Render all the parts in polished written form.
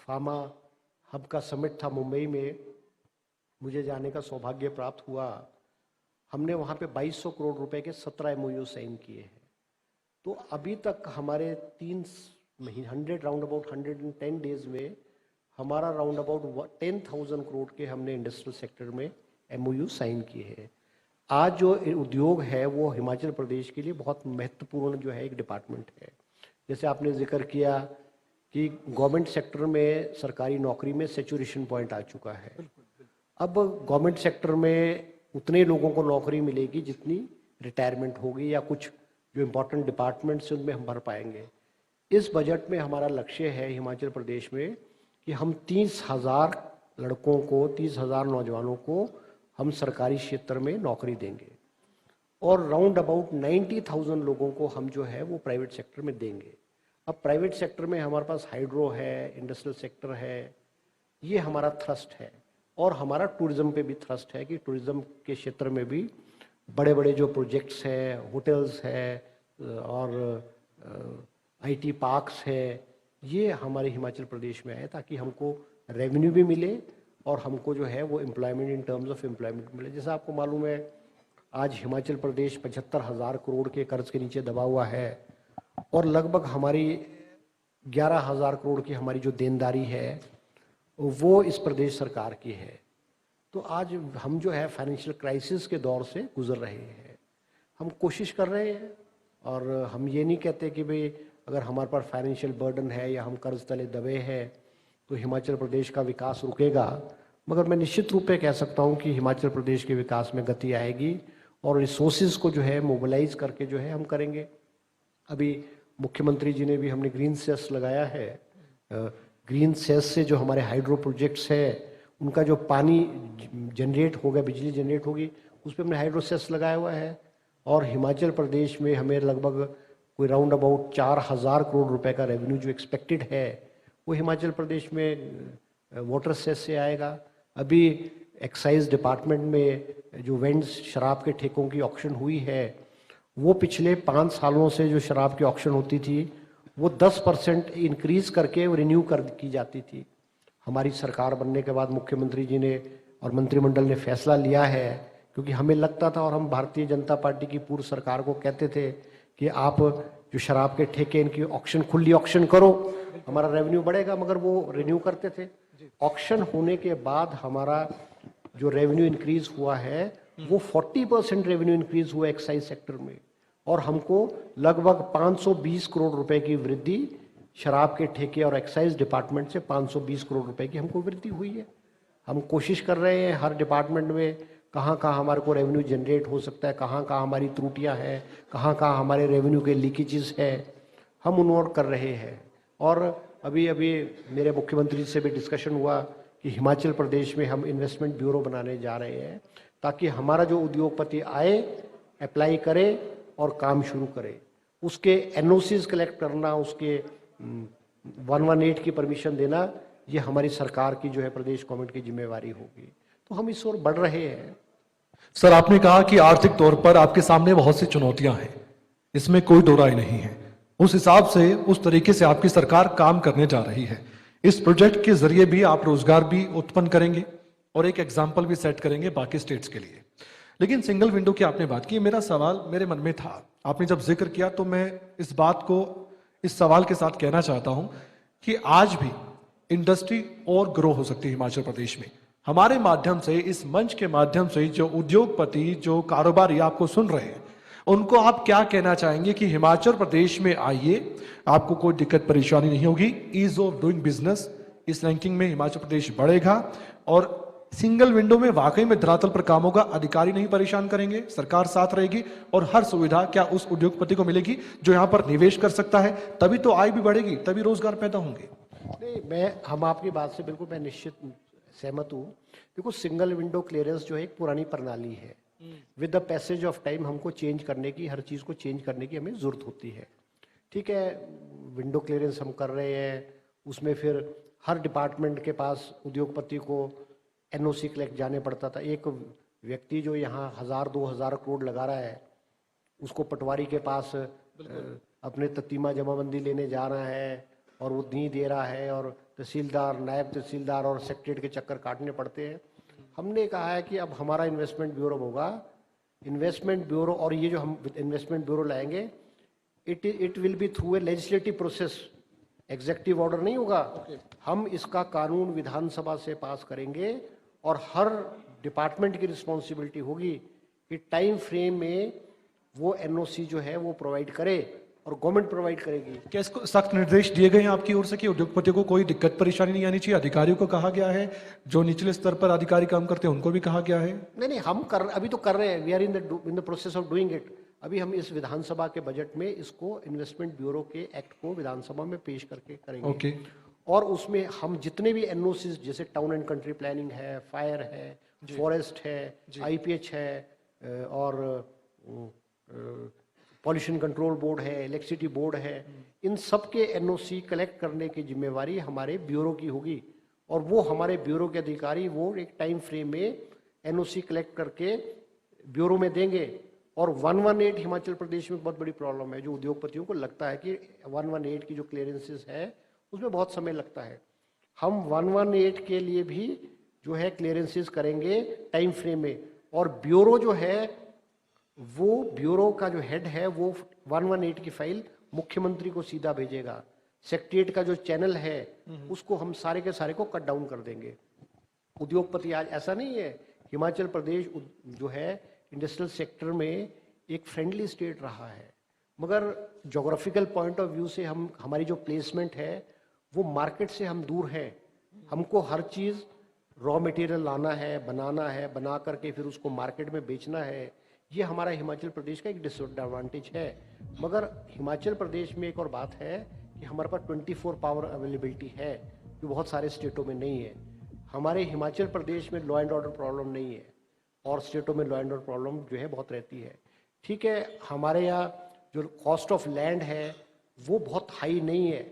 Pharma hub का summit था मुंबई में, मुझे जाने का सौभाग्य प्राप्त हुआ। हमने वहाँ पे 2200 करोड़ रुपए के 17 MOU साइन किए हैं। तो अभी तक हमारे 100 राउंड अबाउट 110 डेज में हमारा राउंड अबाउट 10,000 करोड़ के हमने इंडस्ट्रियल सेक्टर में MOU साइन किए हैं। आज जो उद्योग है वो हिमाचल प्रदेश के लिए बहुत महत्वपूर्ण जो है एक डिपार्टमेंट है। जैसे आपने जिक्र किया कि गवर्नमेंट सेक्टर में सरकारी नौकरी में सैचुरेशन पॉइंट आ चुका है। अब गवर्नमेंट सेक्टर में उतने लोगों को नौकरी मिलेगी जितनी रिटायरमेंट होगी या कुछ जो इम्पोर्टेंट डिपार्टमेंट्स हैं उनमें हम भर पाएंगे। इस बजट में हमारा लक्ष्य है हिमाचल प्रदेश में कि हम 30,000 लड़कों को, 30,000 नौजवानों को हम सरकारी क्षेत्र में नौकरी देंगे और राउंड अबाउट 90,000 लोगों को हम जो है वो प्राइवेट सेक्टर में देंगे। अब प्राइवेट सेक्टर में हमारे पास हाइड्रो है, इंडस्ट्रियल सेक्टर है, ये हमारा थ्रस्ट है। और हमारा टूरिज्म पे भी थ्रस्ट है कि टूरिज्म के क्षेत्र में भी बड़े बड़े जो प्रोजेक्ट्स हैं, होटल्स है और IT पार्क्स है, ये हमारे हिमाचल प्रदेश में है ताकि हमको रेवेन्यू भी मिले और हमको जो है वो employment in terms of employment मिले। जैसा आपको मालूम है आज हिमाचल प्रदेश 75,000 करोड़ के कर्ज के नीचे दबा हुआ है और लगभग हमारी 11,000 करोड़ की हमारी जो देनदारी है वो इस प्रदेश सरकार की है। तो आज हम जो है फाइनेंशियल क्राइसिस के दौर से गुजर रहे हैं। हम कोशिश कर रहे हैं और हम ये नहीं कहते कि भाई अगर हमारे पास फाइनेंशियल बर्डन है या हम कर्ज तले दबे हैं तो हिमाचल प्रदेश का विकास रुकेगा, मगर मैं निश्चित रूप से कह सकता हूँ कि हिमाचल प्रदेश के विकास में गति आएगी और रिसोर्सेज को जो है मोबिलाइज करके जो है हम करेंगे। अभी मुख्यमंत्री जी ने भी हमने ग्रीन सेस लगाया है। ग्रीन सेस से जो हमारे हाइड्रो प्रोजेक्ट्स है उनका जो पानी जनरेट होगा, बिजली जनरेट होगी, उस पर हमने हाइड्रो सेस लगाया हुआ है। और हिमाचल प्रदेश में हमें लगभग कोई राउंड अबाउट 4,000 करोड़ रुपए का रेवेन्यू जो एक्सपेक्टेड है वो हिमाचल प्रदेश में वाटर सेस से आएगा। अभी एक्साइज डिपार्टमेंट में जो वेंड्स शराब के ठेकों की ऑक्शन हुई है वो पिछले 5 सालों से जो शराब की ऑक्शन होती थी वो 10% इंक्रीज करके रिन्यू की जाती थी। हमारी सरकार बनने के बाद मुख्यमंत्री जी ने और मंत्रिमंडल ने फैसला लिया है, क्योंकि हमें लगता था और हम भारतीय जनता पार्टी की पूर्व सरकार को कहते थे कि आप जो शराब के ठेके इनकी ऑक्शन, खुली ऑक्शन करो, हमारा रेवेन्यू बढ़ेगा, मगर वो रिन्यू करते थे। ऑक्शन होने के बाद हमारा जो रेवेन्यू इंक्रीज हुआ है वो 40% रेवेन्यू इंक्रीज हुआ एक्साइज सेक्टर में और हमको लगभग 520 करोड़ रुपए की वृद्धि शराब के ठेके और एक्साइज डिपार्टमेंट से 520 करोड़ रुपए की हमको वृद्धि हुई है। हम कोशिश कर रहे हैं हर डिपार्टमेंट में कहाँ कहाँ हमारे को रेवेन्यू जनरेट हो सकता है, कहाँ कहाँ हमारी त्रुटियाँ हैं, कहाँ कहाँ हमारे रेवेन्यू के लीकेजेस है, हम उन्नोट कर रहे हैं। और अभी अभी मेरे मुख्यमंत्री से भी डिस्कशन हुआ कि हिमाचल प्रदेश में हम इन्वेस्टमेंट ब्यूरो बनाने जा रहे हैं ताकि हमारा जो उद्योगपति आए, अप्लाई करे और काम शुरू करे। उसके NOCs कलेक्ट करना, उसके 118 की परमिशन देना, ये हमारी सरकार की जो है प्रदेश गवर्नमेंट की जिम्मेवारी होगी। तो हम इस ओर बढ़ रहे हैं। सर, आपने कहा कि आर्थिक तौर पर आपके सामने बहुत सी चुनौतियां हैं, इसमें कोई दो राय नहीं है। उस हिसाब से, उस तरीके से आपकी सरकार काम करने जा रही है। इस प्रोजेक्ट के जरिए भी आप रोजगार भी उत्पन्न करेंगे और एक एग्जाम्पल भी सेट करेंगे बाकी स्टेट्स के लिए। लेकिन सिंगल विंडो की आपने बात की, मेरा सवाल मेरे मन में था, आपने जब जिक्र किया तो मैं इस बात को इस सवाल के साथ कहना चाहता हूं कि आज भी इंडस्ट्री और ग्रो हो सकती है हिमाचल प्रदेश में। हमारे माध्यम से, इस मंच के माध्यम से जो उद्योगपति, जो कारोबारी आपको सुन रहे हैं, उनको आप क्या कहना चाहेंगे कि हिमाचल प्रदेश में आइए, आपको कोई दिक्कत परेशानी नहीं होगी, ईज ऑफ डूइंग बिजनेस, इस रैंकिंग में हिमाचल प्रदेश बढ़ेगा और सिंगल विंडो में वाकई में धरातल पर काम होगा, अधिकारी नहीं परेशान करेंगे, सरकार साथ रहेगी और हर सुविधा क्या उस उद्योगपति को मिलेगी जो यहाँ पर निवेश कर सकता है, तभी तो आय भी बढ़ेगी, तभी रोजगार पैदा होंगे। नहीं, हम आपकी बात से बिल्कुल मैं निश्चित सहमत हूँ। देखो, सिंगल विंडो क्लियरेंस जो है एक पुरानी प्रणाली है। With the passage of time हमको चेंज करने की, हर चीज़ को चेंज करने की हमें ज़रूरत होती है। ठीक है, विंडो क्लियरेंस हम कर रहे हैं, उसमें फिर हर डिपार्टमेंट के पास उद्योगपति को NOC कलेक्ट जाने पड़ता था। एक व्यक्ति जो यहाँ 1,000-2,000 करोड़ लगा रहा है, उसको पटवारी के पास अपने ततीमा जमाबंदी लेने जा रहा है और वो नहीं दे रहा है और तहसीलदार, नायब तहसीलदार और सेक्रेटरीट के चक्कर काटने पड़ते हैं। हमने कहा है कि अब हमारा इन्वेस्टमेंट ब्यूरो होगा, इन्वेस्टमेंट ब्यूरो, और ये जो हम इन्वेस्टमेंट ब्यूरो लाएंगे it will be through a legislative process, executive order नहीं होगा। हम इसका कानून विधानसभा से पास करेंगे और हर डिपार्टमेंट की रिस्पॉन्सिबिलिटी होगी कि टाइम फ्रेम में वो एनओसी जो है वो प्रोवाइड करे और गवर्नमेंट प्रोवाइड करेगी। क्या इसको सख्त निर्देश दिए गए हैं आपकी ओर से कि उद्योगपतियों को कोई दिक्कत परेशानी नहीं आनी चाहिए? अधिकारियों को कहा गया है, जो निचले स्तर पर अधिकारी काम करते हैं उनको भी कहा गया है? नहीं, हम अभी तो कर रहे हैं, we are in the process of doing it. अभी हम इस विधानसभा के बजट में इसको इन्वेस्टमेंट ब्यूरो के एक्ट को विधानसभा में पेश करके करेंगे। ओके। और उसमें हम जितने भी एनओसीज, जैसे टाउन एंड कंट्री प्लानिंग है, फायर है, फॉरेस्ट है, आईपीएच है, और पॉल्यूशन कंट्रोल बोर्ड है, इलेक्ट्रिसिटी बोर्ड है, इन सब के एनओसी कलेक्ट करने की जिम्मेवारी हमारे ब्यूरो की होगी। और वो हमारे ब्यूरो के अधिकारी वो एक टाइम फ्रेम में एनओसी कलेक्ट करके ब्यूरो में देंगे। और 118 हिमाचल प्रदेश में बहुत बड़ी प्रॉब्लम है, जो उद्योगपतियों को लगता है कि 118 की जो क्लियरेंसेस है उसमें बहुत समय लगता है। हम 118 के लिए भी जो है क्लियरेंसेस करेंगे टाइम फ्रेम में। और ब्यूरो जो है, वो ब्यूरो का जो हेड है वो 118 की फाइल मुख्यमंत्री को सीधा भेजेगा। सेक्रेटरीट का जो चैनल है उसको हम सारे के सारे को कट डाउन कर देंगे। उद्योगपति आज ऐसा नहीं है, हिमाचल प्रदेश जो है इंडस्ट्रियल सेक्टर में एक फ्रेंडली स्टेट रहा है, मगर ज्योग्राफिकल पॉइंट ऑफ व्यू से हमारी जो प्लेसमेंट है वो मार्केट से हम दूर हैं। हमको हर चीज़ रॉ मटेरियल लाना है, बनाना है, बना करके फिर उसको मार्केट में बेचना है। ये हमारा हिमाचल प्रदेश का एक डिसएडवांटेज है। मगर हिमाचल प्रदेश में एक और बात है कि हमारे पास 24 पावर अवेलेबिलिटी है, जो बहुत सारे स्टेटों में नहीं है। हमारे हिमाचल प्रदेश में लॉ एंड ऑर्डर प्रॉब्लम नहीं है, और स्टेटों में लॉ एंड ऑर्डर प्रॉब्लम जो है बहुत रहती है। ठीक है, हमारे यहाँ जो कॉस्ट ऑफ लैंड है वो बहुत हाई नहीं है,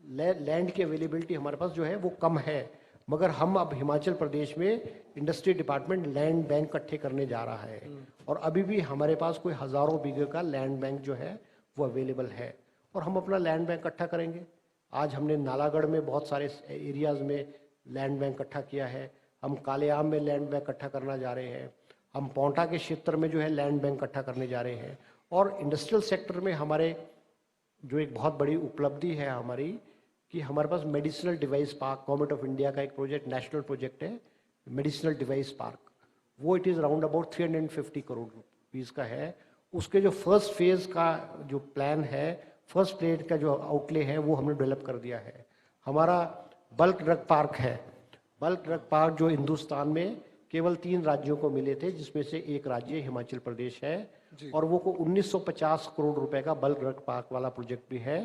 लैंड की अवेलेबिलिटी हमारे पास जो है वो कम है। मगर हम अब हिमाचल प्रदेश में इंडस्ट्री डिपार्टमेंट लैंड बैंक इकट्ठे करने जा रहा है, और अभी भी हमारे पास कोई हज़ारों बीघे का लैंड बैंक जो है वो अवेलेबल है, और हम अपना लैंड बैंक इकट्ठा करेंगे। आज हमने नालागढ़ में बहुत सारे एरियाज़ में लैंड बैंक इकट्ठा किया है, हम कालेआम में लैंड बैंक इकट्ठा करना जा रहे हैं, हम पोंटा के क्षेत्र में जो है लैंड बैंक इकट्ठा करने जा रहे हैं। और इंडस्ट्रियल सेक्टर में हमारे जो एक बहुत बड़ी उपलब्धि है हमारी, कि हमारे पास medicinal device park, government of India का एक प्रोजेक्ट, नेशनल प्रोजेक्ट है मेडिसिनल डिवाइस पार्क, वो it is round about 350 crore rupees का है। उसके जो फर्स्ट फेज़ का जो प्लान है, फर्स्ट प्लेट का जो आउटले है वो हमने डेवलप कर दिया है। हमारा बल्क ड्रग पार्क है, बल्क ड्रग पार्क जो हिंदुस्तान में केवल 3 राज्यों को मिले थे, जिसमें से एक राज्य हिमाचल प्रदेश है, और वो को 1950 करोड़ रुपए का बल्क ड्रग पार्क वाला प्रोजेक्ट भी है।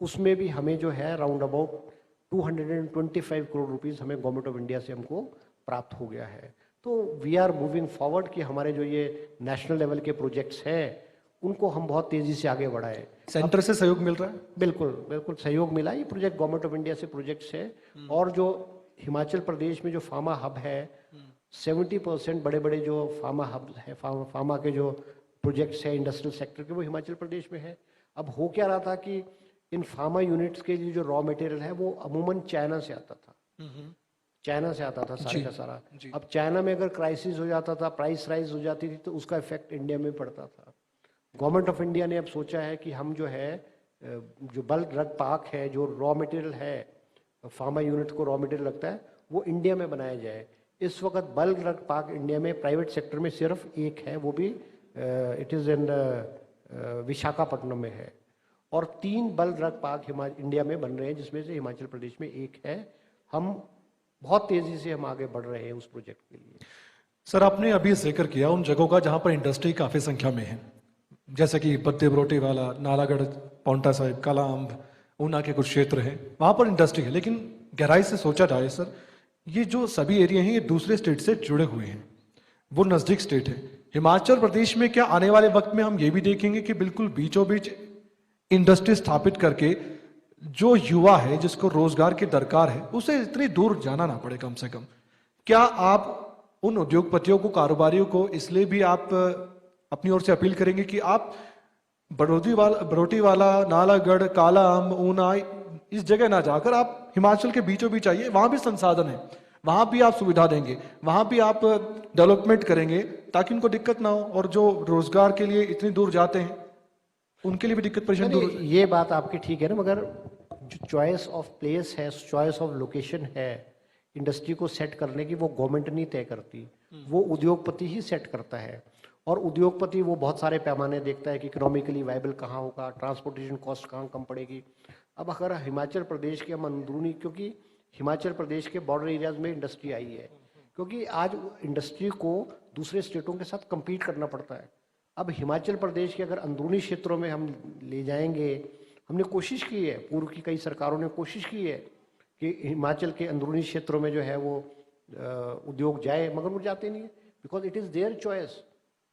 उसमें भी हमें जो है राउंड अबाउट 225 करोड़ रुपीज़ हमें गवर्नमेंट ऑफ इंडिया से हमको प्राप्त हो गया है। तो वी आर मूविंग फॉरवर्ड कि हमारे जो ये नेशनल लेवल के प्रोजेक्ट्स हैं उनको हम बहुत तेज़ी से आगे बढ़ाएं। सेंटर से सहयोग मिल रहा है? बिल्कुल बिल्कुल सहयोग मिला। ये प्रोजेक्ट गवर्नमेंट ऑफ इंडिया से प्रोजेक्ट्स है, और जो हिमाचल प्रदेश में जो फार्मा हब है, 70% बड़े बड़े जो फार्मा हब है, फार्मा के जो प्रोजेक्ट्स है इंडस्ट्रियल सेक्टर के, वो हिमाचल प्रदेश में है। अब हो क्या रहा था कि इन फार्मा यूनिट्स के लिए जो रॉ मटेरियल है वो अमूमन चाइना से आता था, चाइना से आता था सारे का सारा। अब चाइना में अगर क्राइसिस हो जाता था, प्राइस राइज हो जाती थी, तो उसका इफेक्ट इंडिया में पड़ता था। गवर्नमेंट ऑफ इंडिया ने अब सोचा है कि हम जो है जो बल्क ड्रग पार्क है, जो रॉ मटेरियल है, फार्मा यूनिट को रॉ मटेरियल लगता है, वो इंडिया में बनाया जाए। इस वक्त बल्क ड्रग पार्क इंडिया में प्राइवेट सेक्टर में सिर्फ एक है, वो भी इट इज़ इन विशाखापट्टनम में है, और 3 बल्क ड्रग पार्क इंडिया में बन रहे हैं, जिसमें से हिमाचल प्रदेश में एक है। हम बहुत तेज़ी से हम आगे बढ़ रहे हैं उस प्रोजेक्ट के लिए। सर, आपने अभी जिक्र किया उन जगहों का जहां पर इंडस्ट्री काफ़ी संख्या में है, जैसे कि बद्दी बरोटी वाला, नालागढ़, पौंटा साहिब, कालाअंब, ऊना के कुछ क्षेत्र हैं, वहाँ पर इंडस्ट्री है। लेकिन गहराई से सोचा जाए सर, ये जो सभी एरिया हैं ये दूसरे स्टेट से जुड़े हुए हैं, वो नज़दीक स्टेट है। हिमाचल प्रदेश में क्या आने वाले वक्त में हम ये भी देखेंगे कि बिल्कुल बीचों बीच इंडस्ट्री स्थापित करके जो युवा है जिसको रोजगार की दरकार है उसे इतनी दूर जाना ना पड़े कम से कम? क्या आप उन उद्योगपतियों को, कारोबारियों को इसलिए भी आप अपनी ओर से अपील करेंगे कि आप बरोटी वाला, नालागढ़, कालाअंब, ऊना इस जगह ना जाकर आप हिमाचल के बीचों बीच आइए, वहां भी संसाधन है, वहां भी आप सुविधा देंगे, वहां भी आप डेवलपमेंट करेंगे ताकि उनको दिक्कत ना हो, और जो रोजगार के लिए इतनी दूर जाते हैं उनके लिए भी दिक्कत परेशानी दूर हो जाए। ये बात आपकी ठीक है ना, मगर जो चॉइस ऑफ प्लेस है, चॉइस ऑफ लोकेशन है इंडस्ट्री को सेट करने की, वो गवर्नमेंट नहीं तय करती, वो उद्योगपति ही सेट करता है। और उद्योगपति वो बहुत सारे पैमाने देखता है कि इकोनॉमिकली वायबल कहाँ होगा, ट्रांसपोर्टेशन कॉस्ट कहाँ कम पड़ेगी। अब अगर हिमाचल प्रदेश के हम अंदरूनी, क्योंकि हिमाचल प्रदेश के बॉर्डर एरियाज में इंडस्ट्री आई है, क्योंकि आज इंडस्ट्री को दूसरे स्टेटों के साथ compete करना पड़ता है। अब हिमाचल प्रदेश के अगर अंदरूनी क्षेत्रों में हम ले जाएंगे, हमने कोशिश की है, पूर्व की कई सरकारों ने कोशिश की है कि हिमाचल के अंदरूनी क्षेत्रों में जो है वो उद्योग जाए, मगर वो जाते नहीं है, because it is their choice.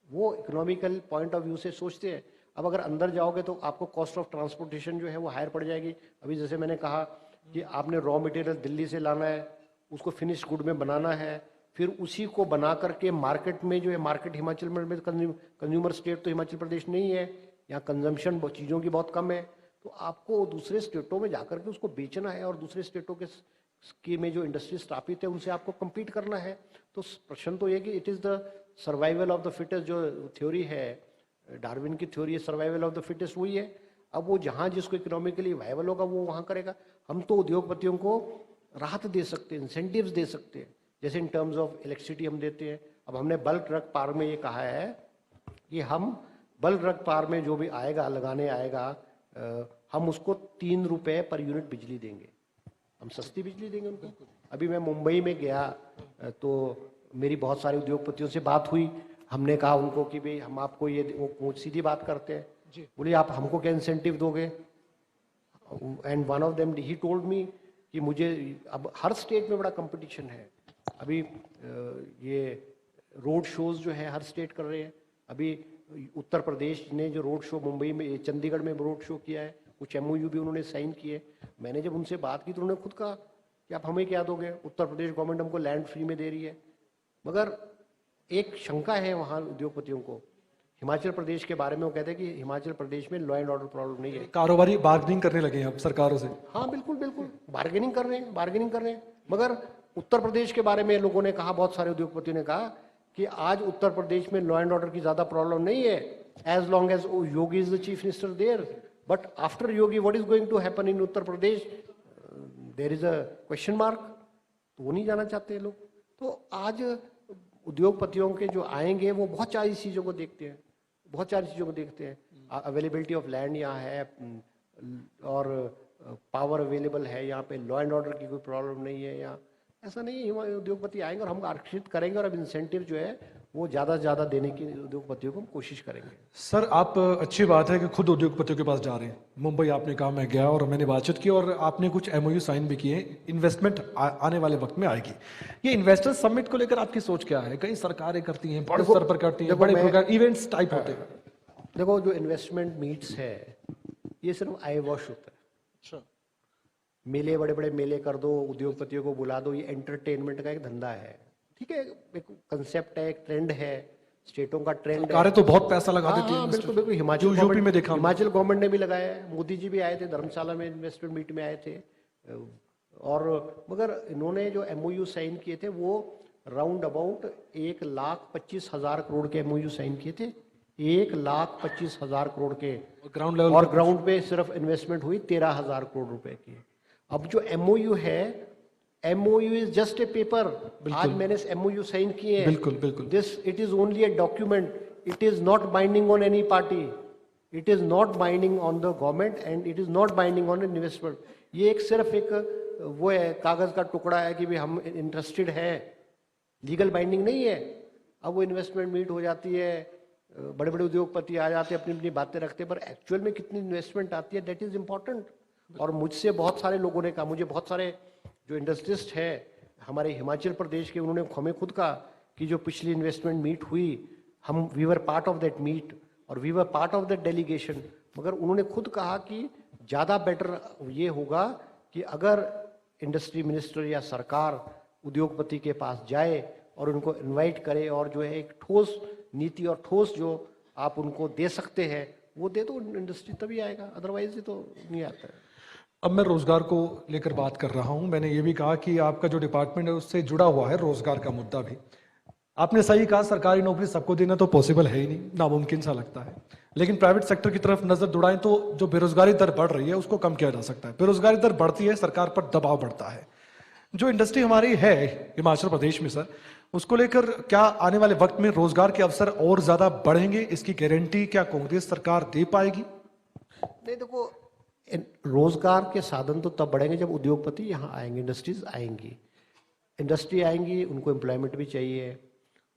वो इकोनॉमिकल पॉइंट ऑफ व्यू से सोचते हैं। अब अगर अंदर जाओगे तो आपको कॉस्ट ऑफ ट्रांसपोर्टेशन जो है वो हायर पड़ जाएगी। अभी जैसे मैंने कहा कि आपने रॉ मटेरियल दिल्ली से लाना है, उसको फिनिश गुड में बनाना है, फिर उसी को बना करके मार्केट में जो है, मार्केट हिमाचल में कंज्यूमर स्टेट तो हिमाचल प्रदेश नहीं है, यहाँ कंजम्पशन चीज़ों की बहुत कम है, तो आपको दूसरे स्टेटों में जाकर के उसको बेचना है और दूसरे स्टेटों के में जो इंडस्ट्री स्थापित है उनसे आपको compete करना है। तो प्रश्न तो ये कि it is the survival of the fittest, जो थ्योरी है डार्विन की थ्योरी है, सर्वाइवल ऑफ द फिटेस्ट वही है। अब वो जहाँ जिसको इकोनॉमिकली वायबल होगा वो वहाँ करेगा। हम तो उद्योगपतियों को राहत दे सकते हैं, इंसेंटिव्स दे सकते हैं, जैसे इन टर्म्स ऑफ इलेक्ट्रिसिटी हम देते हैं। अब हमने बल्क ड्रग पार्क में ये कहा है कि हम बल्क ड्रग पार्क में जो भी आएगा, लगाने आएगा, हम उसको 3 रुपये पर यूनिट बिजली देंगे, हम सस्ती बिजली देंगे उनको। अभी मैं मुंबई में गया तो मेरी बहुत सारे उद्योगपतियों से बात हुई, हमने कहा उनको कि भाई हम आपको ये, वो सीधी बात करते हैं, बोले आप हमको क्या इंसेंटिव दोगे। And one of them he told me कि मुझे अब हर स्टेट में बड़ा कंपटीशन है। अभी ये रोड शोज जो है हर स्टेट कर रहे हैं। अभी उत्तर प्रदेश ने जो रोड शो मुंबई में, चंडीगढ़ में रोड शो किया है, कुछ MOU भी उन्होंने साइन किए। मैंने जब उनसे बात की तो उन्होंने खुद कहा कि आप हमें क्या दोगे, उत्तर प्रदेश गवर्नमेंट हमको लैंड फ्री में दे रही है। मगर एक शंका है वहाँ उद्योगपतियों को हिमाचल प्रदेश के बारे में, वो कहते हैं कि हिमाचल प्रदेश में लॉ एंड ऑर्डर प्रॉब्लम नहीं है। कारोबारी बार्गेनिंग करने लगे हैं अब सरकारों से। हाँ बिल्कुल बिल्कुल, बार्गेनिंग कर रहे हैं। मगर उत्तर प्रदेश के बारे में लोगों ने कहा, बहुत सारे उद्योगपतियों ने कहा कि आज उत्तर प्रदेश में लॉ एंड ऑर्डर की ज्यादा प्रॉब्लम नहीं है, as long as Yogi is the chief minister there. But after Yogi what is going to happen in Uttar Pradesh, there is a question mark. तो वो नहीं जाना चाहते लोग। तो आज उद्योगपतियों के जो आएंगे वो बहुत सारी चीज़ों को देखते हैं, अवेलेबिलिटी ऑफ लैंड यहाँ है, और पावर अवेलेबल है यहाँ पे, लॉ एंड ऑर्डर की कोई प्रॉब्लम नहीं है यहाँ। ऐसा नहीं है, उद्योगपति आएंगे और हम आकर्षित करेंगे, और अब इंसेंटिव जो है वो ज़्यादा से ज़्यादा देने की उद्योगपतियों को हम कोशिश करेंगे। सर, आप, अच्छी बात है कि खुद उद्योगपतियों के पास जा रहे हैं। मुंबई आपने कहा मैं गया और मैंने बातचीत की, और आपने कुछ MOU साइन भी किए, इन्वेस्टमेंट आने वाले वक्त में आएगी। ये इन्वेस्टर समिट को लेकर आपकी सोच क्या है? कई सरकारें करती हैं, बड़े स्तर पर करती हैं, बड़े प्रोग्राम इवेंट्स टाइप होते हैं। देखो, जो इन्वेस्टमेंट मीट्स है ये सिर्फ आई वॉश होता है। मेले, बड़े बड़े मेले कर दो, उद्योगपतियों को बुला दो, ये एंटरटेनमेंट का एक धंधा है। ठीक है, एक कंसेप्ट है, एक ट्रेंड है, स्टेटों का ट्रेंड है। सरकारें तो बहुत पैसा लगा देती हैं। बिल्कुल बिल्कुल, हिमाचल यूपी में देखा, हिमाचल गवर्नमेंट ने भी लगाया है, मोदी जी भी आए थे धर्मशाला में, इन्वेस्टमेंट मीट में आए थे। और मगर इन्होंने जो MOU साइन किए थे वो राउंड अबाउट 1,25,000 करोड़ के MOU साइन किए थे, 1,25,000 करोड़ के ग्राउंड लेवल, और ग्राउंड पे सिर्फ इन्वेस्टमेंट हुई 13,000 करोड़ रुपए की। अब जो MOU है, MOU is just a paper. आज मैंने MOU साइन किए हैं, बिल्कुल बिल्कुल, this it is only a document, it is not binding on any party, it is not binding on the government, and it is not binding on investment. ये एक सिर्फ एक वो है, कागज का टुकड़ा है कि भी हम इंटरेस्टेड हैं, लीगल बाइंडिंग नहीं है। अब वो इन्वेस्टमेंट मीट हो जाती है, बड़े बड़े उद्योगपति आ जाते हैं, अपनी अपनी बातें रखते हैं, पर एक्चुअल में कितनी इन्वेस्टमेंट आती है, दैट इज इंपॉर्टेंट। और मुझसे बहुत सारे लोगों ने कहा, मुझे बहुत सारे जो इंडस्ट्रिस्ट है हमारे हिमाचल प्रदेश के, उन्होंने हमें खुद कहा कि जो पिछली इन्वेस्टमेंट मीट हुई, हम we were part of that meet और we were part of that delegation. मगर उन्होंने खुद कहा कि ज़्यादा बेटर ये होगा कि अगर इंडस्ट्री मिनिस्टर या सरकार उद्योगपति के पास जाए और उनको इनवाइट करे, और जो है एक ठोस नीति और ठोस जो आप उनको दे सकते हैं वो दे दो, इंडस्ट्री तभी आएगा, अदरवाइज ये तो नहीं आता है। अब मैं रोजगार को लेकर बात कर रहा हूं। मैंने ये भी कहा कि आपका जो डिपार्टमेंट है उससे जुड़ा हुआ है रोजगार का मुद्दा भी। आपने सही कहा, सरकारी नौकरी सबको देना तो पॉसिबल है ही नहीं, नामुमकिन सा लगता है। लेकिन प्राइवेट सेक्टर की तरफ नजर दौड़ाएं तो जो बेरोजगारी दर बढ़ रही है उसको कम किया जा सकता है। बेरोजगारी दर बढ़ती है, सरकार पर दबाव बढ़ता है। जो इंडस्ट्री हमारी है हिमाचल प्रदेश में सर, उसको लेकर क्या आने वाले वक्त में रोजगार के अवसर और ज्यादा बढ़ेंगे? इसकी गारंटी क्या कांग्रेस सरकार दे पाएगी? नहीं, देखो, रोजगार के साधन तो तब बढ़ेंगे जब उद्योगपति यहाँ आएंगे, इंडस्ट्रीज आएंगी। इंडस्ट्री आएंगी, उनको एम्प्लॉयमेंट भी चाहिए।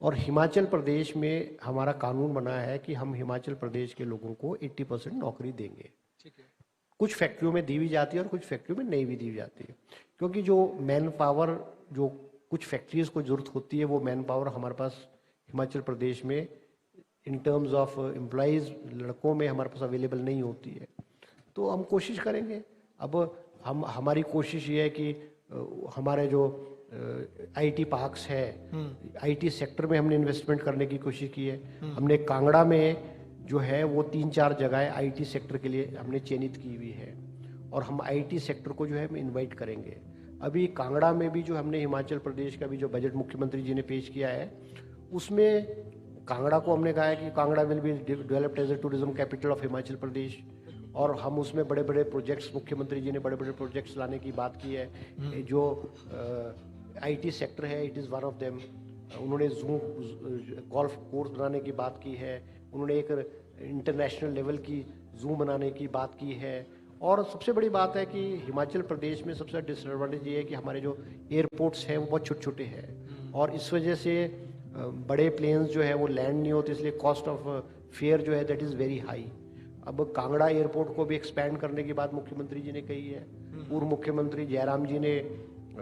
और हिमाचल प्रदेश में हमारा कानून बना है कि हम हिमाचल प्रदेश के लोगों को 80% नौकरी देंगे। कुछ फैक्ट्रियों में दी भी जाती है और कुछ फैक्ट्रियों में नहीं भी दी जाती है, क्योंकि जो मैन पावर, जो कुछ फैक्ट्रीज को जरूरत होती है, वो मैन पावर हमारे पास हिमाचल प्रदेश में इन टर्म्स ऑफ एम्प्लॉयज़, लड़कों में हमारे पास अवेलेबल नहीं होती है। तो हम कोशिश करेंगे। अब हमारी कोशिश ये है कि हमारे जो आईटी पार्क्स है, आईटी सेक्टर में हमने इन्वेस्टमेंट करने की कोशिश की है। हमने कांगड़ा में जो है वो 3-4 जगह आईटी सेक्टर के लिए हमने चयनित की हुई है, और हम आईटी सेक्टर को जो है हम इनवाइट करेंगे। अभी कांगड़ा में भी जो हमने हिमाचल प्रदेश का भी जो बजट मुख्यमंत्री जी ने पेश किया है, उसमें कांगड़ा को हमने कहा है कि Kangra will be developed as a tourism capital of Himachal Pradesh. और हम उसमें बड़े बड़े प्रोजेक्ट्स, मुख्यमंत्री जी ने बड़े बड़े प्रोजेक्ट्स लाने की बात की है। जो आईटी सेक्टर है, it is one of them. उन्होंने गोल्फ कोर्स बनाने की बात की है, उन्होंने एक इंटरनेशनल लेवल की जू बनाने की बात की है। और सबसे बड़ी बात है कि हिमाचल प्रदेश में सबसे डिसएडवांटेज ये है कि हमारे जो एयरपोर्ट्स हैं वो बहुत छोटे छोटे हैं, और इस वजह से बड़े प्लेन्स जो है वो लैंड नहीं होते, इसलिए कॉस्ट ऑफ फेयर जो है दैट इज़ वेरी हाई। अब कांगड़ा एयरपोर्ट को भी एक्सपैंड करने की बात मुख्यमंत्री जी ने कही है। पूर्व मुख्यमंत्री जयराम जी ने